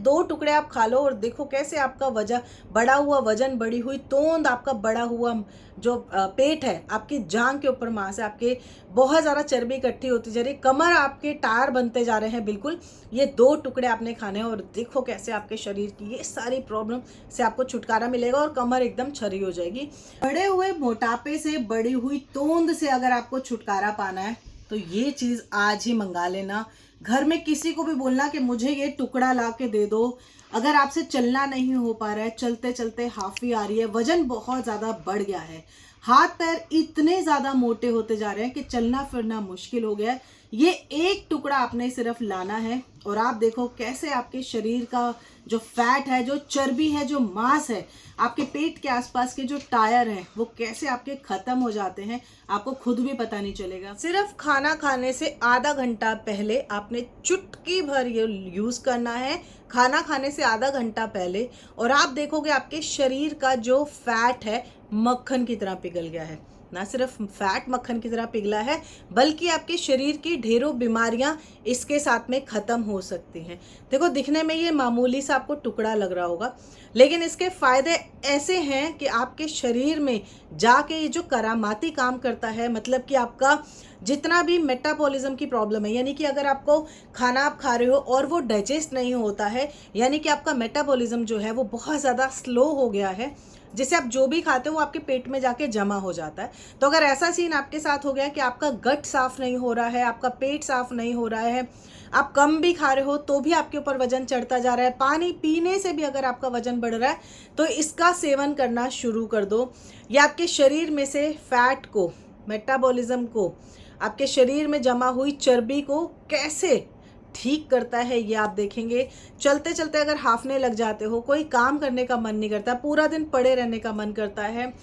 2 टुकड़े आप खा लो और देखो कैसे आपका वजन बढ़ा हुआ, वजन बढ़ी हुई तोंद, आपका बढ़ा हुआ जो पेट है, आपकी जांग के ऊपर मांस है, आपके बहुत ज़्यादा चर्बी इकट्ठी होती जा रही है, कमर आपके टायर बनते जा रहे हैं। बिल्कुल ये 2 टुकड़े आपने खाने हैं और देखो कैसे आपके शरीर की ये सारी प्रॉब्लम से आपको छुटकारा मिलेगा और कमर एकदम छरी हो जाएगी। बढ़े हुए मोटापे से, बढ़ी हुई तोंद से अगर आपको छुटकारा पाना है तो ये चीज़ आज ही मंगा लेना। घर में किसी को भी बोलना कि मुझे ये टुकड़ा ला के दे दो। अगर आपसे चलना नहीं हो पा रहा है, चलते चलते हाफी आ रही है, वजन बहुत ज़्यादा बढ़ गया है, हाथ पैर इतने ज़्यादा मोटे होते जा रहे हैं कि चलना फिरना मुश्किल हो गया है, ये एक टुकड़ा आपने सिर्फ लाना है और आप देखो कैसे आपके शरीर का जो फैट है, जो चर्बी है, जो मांस है, आपके पेट के आसपास के जो टायर हैं वो कैसे आपके खत्म हो जाते हैं, आपको खुद भी पता नहीं चलेगा। सिर्फ खाना खाने से आधा घंटा पहले आपने चुटकी भर ये यूज़ करना है, खाना खाने से आधा घंटा पहले, और आप देखोगे आपके शरीर का जो फैट है मक्खन की तरह पिघल गया है। ना सिर्फ फैट मक्खन की तरह पिघला है बल्कि आपके शरीर की ढेरों बीमारियां इसके साथ में ख़त्म हो सकती हैं। देखो दिखने में ये मामूली सा आपको टुकड़ा लग रहा होगा, लेकिन इसके फ़ायदे ऐसे हैं कि आपके शरीर में जाके ये जो करामाती काम करता है, मतलब कि आपका जितना भी मेटाबॉलिज्म की प्रॉब्लम है, यानी कि अगर आपको खाना आप खा रहे हो और वो डाइजेस्ट नहीं होता है, यानी कि आपका मेटाबॉलिज्म जो है वो बहुत ज़्यादा स्लो हो गया है, जिससे आप जो भी खाते हो वो आपके पेट में जाके जमा हो जाता है। तो अगर ऐसा सीन आपके साथ हो गया कि आपका गट साफ नहीं हो रहा है, आपका पेट साफ नहीं हो रहा है, आप कम भी खा रहे हो तो भी आपके ऊपर वजन चढ़ता जा रहा है, पानी पीने से भी अगर आपका वजन बढ़ रहा है, तो इसका सेवन करना शुरू कर दो। या आपके शरीर में से फैट को, मेटाबॉलिज्म को, आपके शरीर में जमा हुई चर्बी को कैसे ठीक करता है ये आप देखेंगे। चलते चलते अगर हाफने लग जाते हो, कोई काम करने का मन नहीं करता, पूरा दिन पड़े रहने का मन करता है,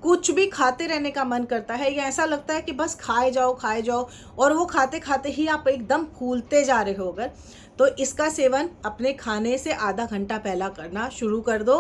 कुछ भी खाते रहने का मन करता है, या ऐसा लगता है कि बस खाए जाओ और वो खाते खाते ही आप एकदम फूलते जा रहे हो, अगर तो इसका सेवन अपने खाने से आधा घंटा पहला करना शुरू कर दो।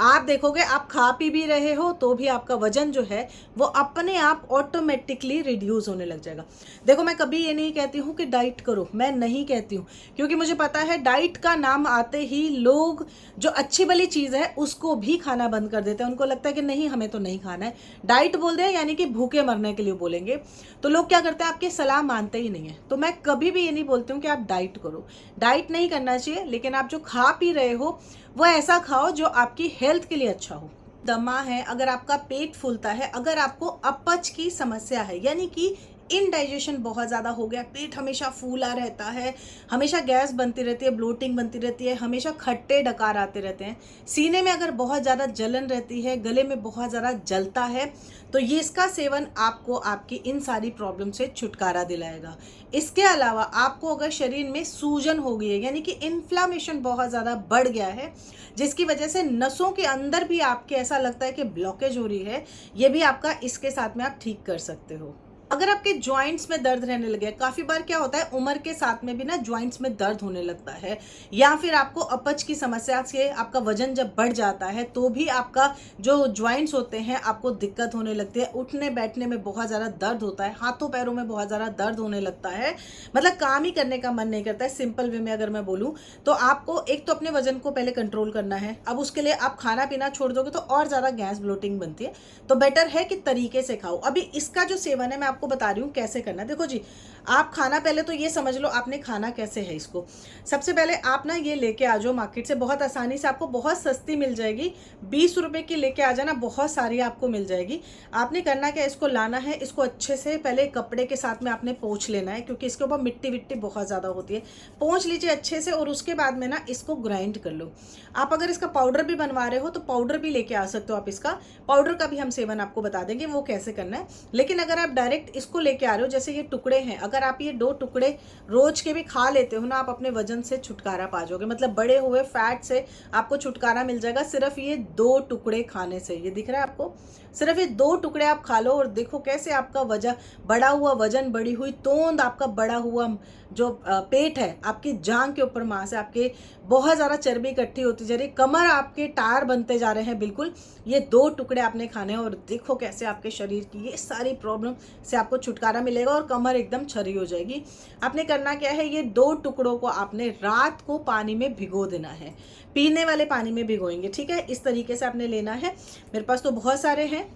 आप देखोगे आप खा पी भी रहे हो तो भी आपका वजन जो है वो अपने आप ऑटोमेटिकली रिड्यूस होने लग जाएगा। देखो मैं कभी ये नहीं कहती हूँ कि डाइट करो, मैं नहीं कहती हूँ, क्योंकि मुझे पता है डाइट का नाम आते ही लोग जो अच्छी भली चीज़ है उसको भी खाना बंद कर देते हैं। उनको लगता है कि नहीं हमें तो नहीं खाना है, डाइट बोल दे यानी कि भूखे मरने के लिए बोलेंगे, तो लोग क्या करते हैं आपकी सलाह मानते ही नहीं है। तो मैं कभी भी ये नहीं बोलती हूँ कि आप डाइट करो, डाइट नहीं करना चाहिए, लेकिन आप जो खा पी रहे हो वो ऐसा खाओ जो आपकी हेल्थ के लिए अच्छा हो। दमा है, अगर आपका पेट फूलता है, अगर आपको अपच की समस्या है, यानी कि इनडाइजेशन बहुत ज़्यादा हो गया, पेट हमेशा फूला रहता है, हमेशा गैस बनती रहती है, ब्लोटिंग बनती रहती है, हमेशा खट्टे डकार आते रहते हैं, सीने में अगर बहुत ज़्यादा जलन रहती है, गले में बहुत ज़्यादा जलता है, तो ये इसका सेवन आपको आपकी इन सारी प्रॉब्लम से छुटकारा दिलाएगा। इसके अलावा आपको अगर शरीर में सूजन हो गई है, यानी कि इन्फ्लामेशन बहुत ज़्यादा बढ़ गया है, जिसकी वजह से नसों के अंदर भी आपके ऐसा लगता है कि ब्लॉकेज हो रही है, ये भी आपका इसके साथ में आप ठीक कर सकते हो। अगर आपके जॉइंट्स में दर्द रहने लगे, काफ़ी बार क्या होता है उम्र के साथ में भी ना जॉइंट्स में दर्द होने लगता है, या फिर आपको अपच की समस्या से आपका वजन जब बढ़ जाता है तो भी आपका जो जॉइंट्स होते हैं आपको दिक्कत होने लगती है, उठने बैठने में बहुत ज़्यादा दर्द होता है, हाथों पैरों में बहुत ज़्यादा दर्द होने लगता है, मतलब काम ही करने का मन नहीं करता है। सिंपल वे में अगर मैं बोलूँ तो आपको एक तो अपने वजन को पहले कंट्रोल करना है। अब उसके लिए आप खाना पीना छोड़ दोगे तो और ज़्यादा गैस ब्लोटिंग बनती है, तो बेटर है कि तरीके से खाओ। अभी इसका जो सेवन है मैं आपको बता रही हूँ कैसे करना है। देखो जी, आप खाना पहले तो ये समझ लो आपने खाना कैसे है इसको। सबसे पहले आप ना ये लेके आ जाओ मार्केट से, बहुत आसानी से आपको बहुत सस्ती मिल जाएगी, 20 रुपए की लेके आ जाना, बहुत सारी आपको मिल जाएगी। आपने करना क्या, इसको लाना है, इसको अच्छे से पहले कपड़े के साथ में आपने पोंछ लेना है, क्योंकि इसके ऊपर मिट्टी विट्टी बहुत ज़्यादा होती है। पोंछ लीजिए अच्छे से और उसके बाद में ना इसको ग्राइंड कर लो। आप अगर इसका पाउडर भी बनवा रहे हो तो पाउडर भी लेके आ सकते हो आप, इसका पाउडर का भी हम सेवन आपको बता देंगे वो कैसे करना है। लेकिन अगर आप डायरेक्ट इसको लेके आ रहे हो, जैसे ये टुकड़े हैं, अगर आप ये 2 टुकड़े रोज के भी खा लेते हो ना, आप अपने वजन से छुटकारा पा जाओगे, मतलब बड़े हुए फैट से आपको छुटकारा मिल जाएगा सिर्फ ये 2 टुकड़े खाने से। ये दिख रहा है आपको, सिर्फ ये 2 टुकड़े आप खा लो और देखो कैसे आपका वजन बढ़ा हुआ, वजन बढ़ी हुई तोंद, आपका बढ़ा हुआ जो पेट है, आपकी जांग के ऊपर मांस है, आपके बहुत ज़्यादा चर्बी इकट्ठी होती जा रही है, कमर आपके टायर बनते जा रहे हैं। बिल्कुल ये 2 टुकड़े आपने खाने हैं और देखो कैसे आपके शरीर की ये सारी प्रॉब्लम से आपको छुटकारा मिलेगा और कमर एकदम छरी हो जाएगी। आपने करना क्या है, ये 2 टुकड़ों को आपने रात को पानी में भिगो देना है, पीने वाले पानी में भिगोएंगे, ठीक है। इस तरीके से आपने लेना है। मेरे पास तो बहुत सारे हैं।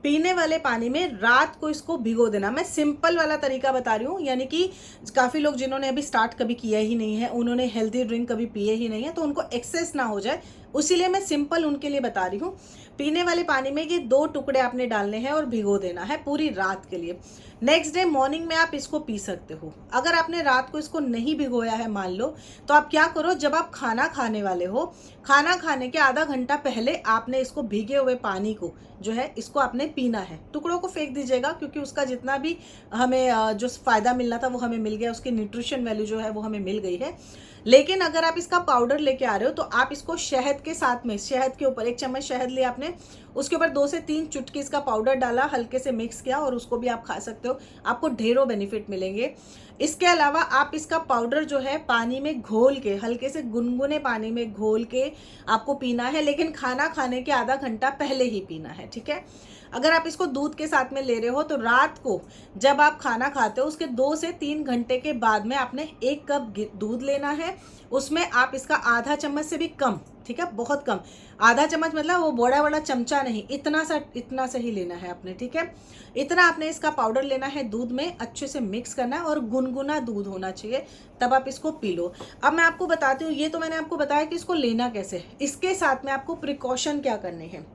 पीने वाले पानी में रात को इसको भिगो देना। मैं सिंपल वाला तरीका बता रही हूँ, यानी कि काफ़ी लोग जिन्होंने अभी स्टार्ट कभी किया ही नहीं है, उन्होंने हेल्दी ड्रिंक कभी पिए ही नहीं है, तो उनको एक्सेस ना हो जाए, उसीलिए मैं सिंपल उनके लिए बता रही हूँ। पीने वाले पानी में ये 2 टुकड़े आपने डालने हैं और भिगो देना है पूरी रात के लिए। नेक्स्ट डे मॉर्निंग में आप इसको पी सकते हो। अगर आपने रात को इसको नहीं भिगोया है मान लो, तो आप क्या करो, जब आप खाना खाने वाले हो, खाना खाने के आधा घंटा पहले आपने इसको भीगे हुए पानी को जो है इसको आपने पीना है। टुकड़ों को फेंक दीजिएगा, क्योंकि उसका जितना भी हमें जो फ़ायदा मिलना था वो हमें मिल गया, उसकी न्यूट्रिशन वैल्यू जो है वो हमें मिल गई है। लेकिन अगर आप इसका पाउडर लेके आ रहे हो, तो आप इसको शहद के साथ में, शहद के ऊपर 1 चम्मच शहद लिया आपने, उसके ऊपर 2 से 3 चुटकी इसका पाउडर डाला, हल्के से मिक्स किया, और उसको भी आप खा सकते हो। आपको ढेरों बेनिफिट मिलेंगे। इसके अलावा आप इसका पाउडर जो है पानी में घोल के, हल्के से गुनगुने पानी में घोल के आपको पीना है, लेकिन खाना खाने के आधा घंटा पहले ही पीना है, ठीक है। अगर आप इसको दूध के साथ में ले रहे हो, तो रात को जब आप खाना खाते हो उसके 2 से 3 घंटे के बाद में आपने 1 कप दूध लेना है। उसमें आप इसका आधा चम्मच से भी कम, ठीक है, बहुत कम, आधा चम्मच मतलब वो बड़ा बड़ा चमचा नहीं, इतना सा ही लेना है आपने, ठीक है। इतना आपने इसका पाउडर लेना है, दूध में अच्छे से मिक्स करना है, और गुनगुना दूध होना चाहिए, तब आप इसको पी लो। अब मैं आपको बताती हूँ, ये तो मैंने आपको बताया कि इसको लेना कैसे है। इसके साथ में आपको प्रिकॉशन क्या करने हैं।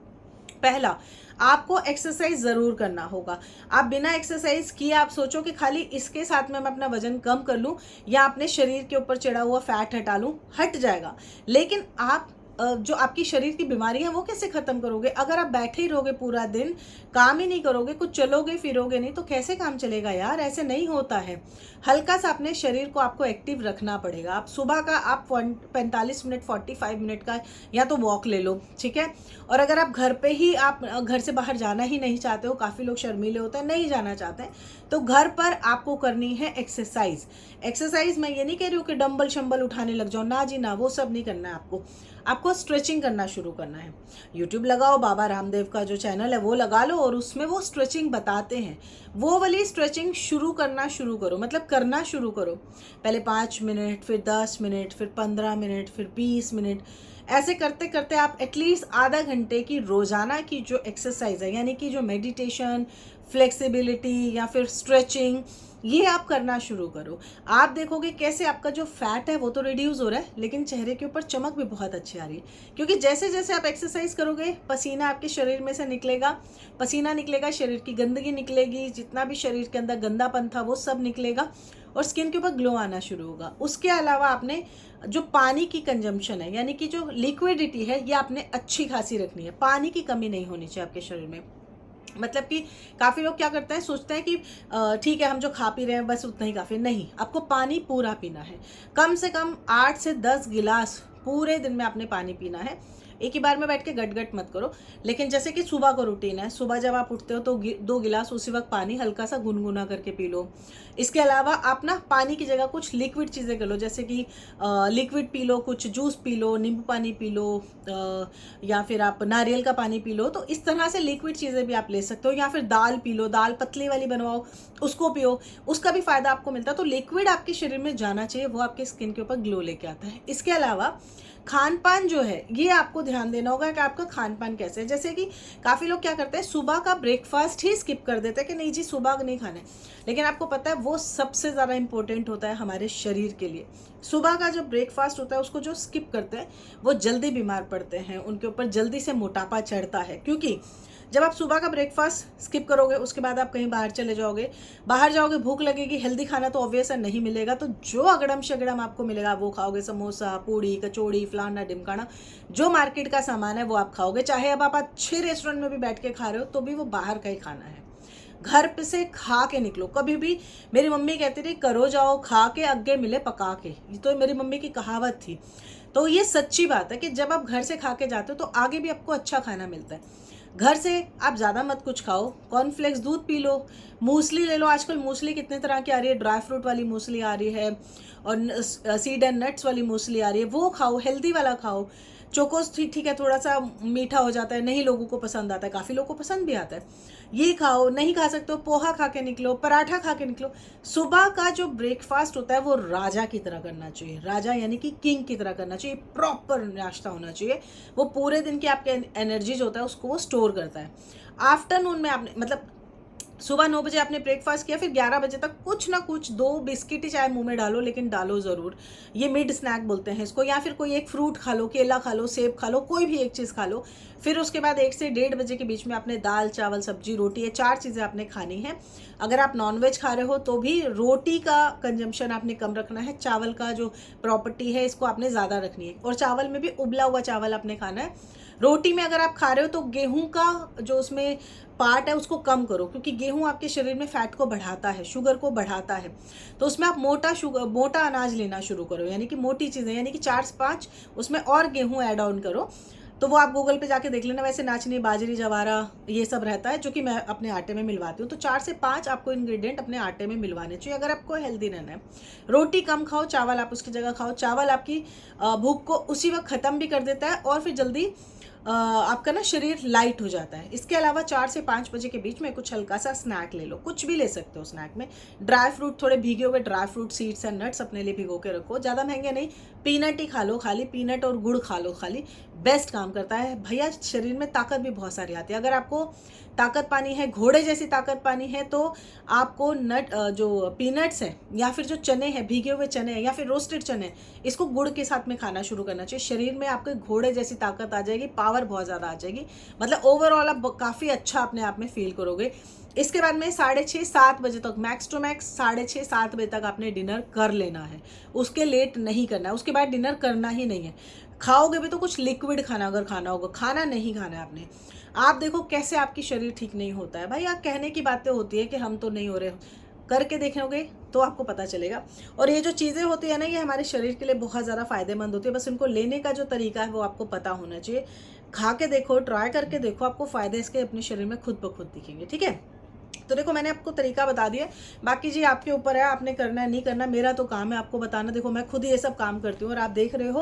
पहला, आपको एक्सरसाइज जरूर करना होगा। आप बिना एक्सरसाइज किए आप सोचो कि खाली इसके साथ में मैं अपना वजन कम कर लूं या अपने शरीर के ऊपर चढ़ा हुआ फैट हटा लूं, हट जाएगा। लेकिन आप जो आपकी शरीर की बीमारी है वो कैसे खत्म करोगे? अगर आप बैठे ही रहोगे पूरा दिन, काम ही नहीं करोगे, कुछ चलोगे फिरोगे नहीं, तो कैसे काम चलेगा यार? ऐसे नहीं होता है। हल्का सा अपने शरीर को आपको एक्टिव रखना पड़ेगा। आप सुबह का आप 45 मिनट 45 मिनट का या तो वॉक ले लो, ठीक है। और अगर आप घर पे ही, आप घर से बाहर जाना ही नहीं चाहते हो, काफ़ी लोग शर्मीले होते हैं, नहीं जाना चाहते हैं, तो घर पर आपको करनी है एक्सरसाइज। एक्सरसाइज मैं ये नहीं कह रही हूँ कि डंबल शंबल उठाने लग जाओ, ना जी ना, वो सब नहीं करना है आपको स्ट्रेचिंग करना शुरू करना है। यूट्यूब लगाओ, बाबा रामदेव का जो चैनल है वो लगा लो, और उसमें वो स्ट्रेचिंग बताते हैं, वो वाली स्ट्रेचिंग शुरू करना शुरू करो, मतलब करना शुरू करो। पहले 5 मिनट, फिर 10 मिनट, फिर 15 मिनट, फिर 20 मिनट, ऐसे करते करते आप एटलीस्ट आधा घंटे की रोज़ाना की जो एक्सरसाइज है, यानी कि जो मेडिटेशन, फ्लेक्सिबिलिटी या फिर स्ट्रेचिंग, ये आप करना शुरू करो। आप देखोगे कैसे आपका जो फैट है वो तो रिड्यूस हो रहा है, लेकिन चेहरे के ऊपर चमक भी बहुत अच्छी आ रही है। क्योंकि जैसे जैसे आप एक्सरसाइज करोगे, पसीना आपके शरीर में से निकलेगा, पसीना निकलेगा, शरीर की गंदगी निकलेगी, जितना भी शरीर के अंदर गंदापन था वो सब निकलेगा, और स्किन के ऊपर ग्लो आना शुरू होगा। उसके अलावा आपने जो पानी की कंजम्पशन है, यानी कि जो लिक्विडिटी है, ये आपने अच्छी खासी रखनी है। पानी की कमी नहीं होनी चाहिए आपके शरीर में। मतलब कि काफ़ी लोग क्या करते हैं, सोचते हैं कि ठीक है हम जो खा पी रहे हैं बस उतना ही काफ़ी, नहीं, आपको पानी पूरा पीना है। कम से कम 8 से 10 गिलास पूरे दिन में आपने पानी पीना है। एक ही बार में बैठ के गट गट मत करो। लेकिन जैसे कि सुबह का रूटीन है, सुबह जब आप उठते हो तो 2 गिलास उसी वक्त पानी हल्का सा गुनगुना करके पी लो। इसके अलावा आप ना पानी की जगह कुछ लिक्विड चीज़ें कर लो, जैसे कि लिक्विड पी लो, कुछ जूस पी लो, नींबू पानी पी लो, या फिर आप नारियल का पानी पी लो। तो इस तरह से लिक्विड चीज़ें भी आप ले सकते हो, या फिर दाल पी लो, दाल पतली वाली बनवाओ, उसको पियो, उसका भी फ़ायदा आपको मिलता है। तो लिक्विड आपके शरीर में जाना चाहिए, वो आपके स्किन के ऊपर ग्लो लेके आता है। इसके अलावा खान पान जो है, ये आपको ध्यान देना होगा कि आपका खान पान कैसे है। जैसे कि काफ़ी लोग क्या करते हैं, सुबह का ब्रेकफास्ट ही स्किप कर देते हैं कि नहीं जी सुबह नहीं खाना है। लेकिन आपको पता है वो सबसे ज़्यादा इंपॉर्टेंट होता है हमारे शरीर के लिए। सुबह का जो ब्रेकफास्ट होता है उसको जो स्किप करते हैं वो जल्दी बीमार पड़ते हैं, उनके ऊपर जल्दी से मोटापा चढ़ता है। क्योंकि जब आप सुबह का ब्रेकफास्ट स्किप करोगे, उसके बाद आप कहीं बाहर चले जाओगे, बाहर जाओगे, भूख लगेगी, हेल्दी खाना तो ऑब्वियस है नहीं मिलेगा, तो जो अगड़म शगड़म आपको मिलेगा वो खाओगे। समोसा, पूड़ी, कचौड़ी, फलाना ढिमकाना, जो मार्केट का सामान है वो आप खाओगे। चाहे अब आप अच्छे रेस्टोरेंट में भी बैठ के खा रहे हो तो भी वो बाहर का ही खाना है। घर पे से खा के निकलो। कभी भी मेरी मम्मी कहती थी, करो जाओ खा के अग्गे मिले पका के, ये तो मेरी मम्मी की कहावत थी। तो ये सच्ची बात है कि जब आप घर से खा के जाते हो तो आगे भी आपको अच्छा खाना मिलता है। घर से आप ज़्यादा मत कुछ खाओ, कॉर्नफ्लेक्स दूध पी लो, मूसली ले लो, आजकल मूसली कितने तरह की आ रही है, ड्राई फ्रूट वाली मूसली आ रही है और सीड एंड नट्स वाली मूसली आ रही है, वो खाओ, हेल्दी वाला खाओ। चोकोस ठीक ठीक है, थोड़ा सा मीठा हो जाता है, नहीं लोगों को पसंद आता है, काफ़ी लोगों को पसंद भी आता है, ये खाओ। नहीं खा सकते हो, पोहा खा के निकलो, पराठा खा के निकलो। सुबह का जो ब्रेकफास्ट होता है वो राजा की तरह करना चाहिए, राजा यानी कि किंग की तरह करना चाहिए, प्रॉपर नाश्ता होना चाहिए। वो पूरे दिन की आपके एनर्जी जो होता है उसको वो स्टोर करता है। आफ्टरनून में आपने मतलब सुबह 9 बजे आपने ब्रेकफास्ट किया, फिर 11 बजे तक कुछ ना कुछ 2 बिस्किट ही चाहे मुंह में डालो, लेकिन डालो ज़रूर। ये मिड स्नैक बोलते हैं इसको, या फिर कोई एक फ्रूट खा लो, केला खा लो, सेब खा लो, कोई भी एक चीज़ खा लो। फिर उसके बाद 1 से 1:30 बजे के बीच में आपने दाल चावल सब्जी रोटी, ये 4 चीज़ें आपने खानी है। अगर आप नॉनवेज खा रहे हो तो भी रोटी का कंजम्पशन आपने कम रखना है, चावल का जो प्रॉपर्टी है इसको आपने ज़्यादा रखनी है, और चावल में भी उबला हुआ चावल आपने खाना है। रोटी में अगर आप खा रहे हो तो गेहूं का जो उसमें पार्ट है उसको कम करो, क्योंकि गेहूं आपके शरीर में फैट को बढ़ाता है, शुगर को बढ़ाता है। तो उसमें आप मोटा अनाज लेना शुरू करो, यानी कि मोटी चीज़ें, यानी कि 4 से 5 उसमें और गेहूं ऐड ऑन करो। तो वो आप गूगल पे जाके देख लेना, वैसे नाचनी, बाजरी, जवारा ये सब रहता है, जो कि मैं अपने आटे में मिलवाती हूँ। तो 4 से 5 आपको इंग्रेडिएंट अपने आटे में मिलवाने चाहिए अगर आपको हेल्दी रहना है। रोटी कम खाओ, चावल आप उसकी जगह खाओ। चावल आपकी भूख को उसी वक्त ख़त्म भी कर देता है और फिर जल्दी आपका ना शरीर लाइट हो जाता है। इसके अलावा 4 से 5 बजे के बीच में कुछ हल्का सा स्नैक ले लो, कुछ भी ले सकते हो स्नैक में। ड्राई फ्रूट, थोड़े भीगे हुए dry fruit, seeds and nuts अपने लिए भिगो के रखो, ज़्यादा महंगे नहीं, पीनट ही खा लो, खाली पीनट और गुड़ खा लो, खाली बेस्ट काम करता है भैया। शरीर में ताकत भी बहुत सारी आती है। अगर आपको ताकत पानी है, घोड़े जैसी ताकत पानी है, तो आपको जो पीनट्स है या फिर जो चने हैं, भीगे हुए चने हैं या फिर रोस्टेड चने, इसको गुड़ के साथ में खाना शुरू करना चाहिए। शरीर में आपके घोड़े जैसी ताकत आ जाएगी, पावर बहुत ज़्यादा आ जाएगी, मतलब ओवरऑल आप काफ़ी अच्छा अपने आप में फील करोगे। इसके बाद में 6:30-7 बजे तक, मैक्स टू मैक्स 6:30-7 बजे तक आपने डिनर कर लेना है, उसके लेट नहीं करना है, उसके बाद डिनर करना ही नहीं है। खाओगे भी तो कुछ लिक्विड खाना, अगर खाना होगा, खाना नहीं खाना है आपने। आप देखो कैसे आपकी शरीर ठीक नहीं होता है भाई, आप कहने की बातें होती है कि हम तो नहीं हो रहे, करके देखोगे तो आपको पता चलेगा। और ये जो चीज़ें होती है ना, ये हमारे शरीर के लिए बहुत ज़्यादा फायदेमंद होती है, बस इनको लेने का जो तरीका है वो आपको पता होना चाहिए। खा के देखो, ट्राई करके देखो, आपको फ़ायदे इसके अपने शरीर में खुद ब खुद दिखेंगे, ठीक है। तो देखो मैंने आपको तरीका बता दिया, बाकी जी आपके ऊपर है, आपने करना है नहीं करना, मेरा तो काम है आपको बताना। देखो मैं खुद ये सब काम करती हूँ और आप देख रहे हो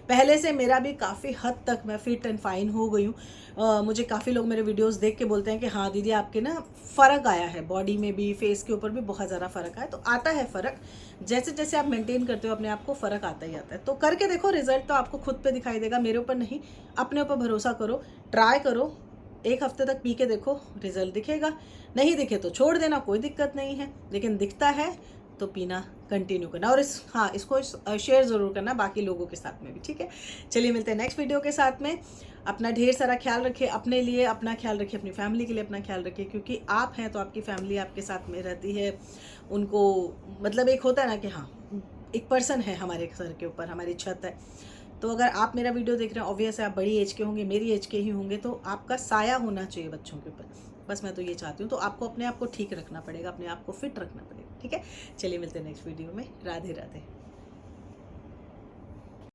पहले से मेरा भी काफ़ी हद तक मैं फिट एंड फाइन हो गई हूँ। मुझे काफ़ी लोग मेरे वीडियोस देख के बोलते हैं कि हाँ दीदी आपके ना फ़र्क आया है, बॉडी में भी, फेस के ऊपर भी बहुत ज़्यादा फ़र्क आया। तो आता है फ़र्क, जैसे जैसे आप मेंटेन करते हो अपने आप को, फ़र्क आता ही आता है। तो करके देखो, रिजल्ट तो आपको खुद पे दिखाई देगा, मेरे ऊपर नहीं, अपने ऊपर भरोसा करो, ट्राई करो, 1 हफ्ते तक पी के देखो, रिजल्ट दिखेगा। नहीं दिखे तो छोड़ देना, कोई दिक्कत नहीं है, लेकिन दिखता है तो पीना कंटिन्यू करना, और इसको शेयर ज़रूर करना बाकी लोगों के साथ में भी, ठीक है। चलिए मिलते हैं नेक्स्ट वीडियो के साथ में। अपना ढेर सारा ख्याल रखिए, अपने लिए अपना ख्याल रखिए, अपनी फैमिली के लिए अपना ख्याल रखिए, क्योंकि आप हैं तो आपकी फैमिली आपके साथ में रहती है। उनको मतलब एक होता है ना कि हाँ एक पर्सन है हमारे सर के ऊपर, हमारी छत है। तो अगर आप मेरा वीडियो देख रहे हैं, ऑब्वियस है आप बड़ी एज के होंगे, मेरी एज के ही होंगे, तो आपका साया होना चाहिए बच्चों के ऊपर, बस मैं तो ये चाहती हूँ। तो आपको अपने आप को ठीक रखना पड़ेगा, अपने आप को फिट रखना पड़ेगा, ठीक है। चलिए मिलते हैं नेक्स्ट वीडियो में। राधे राधे।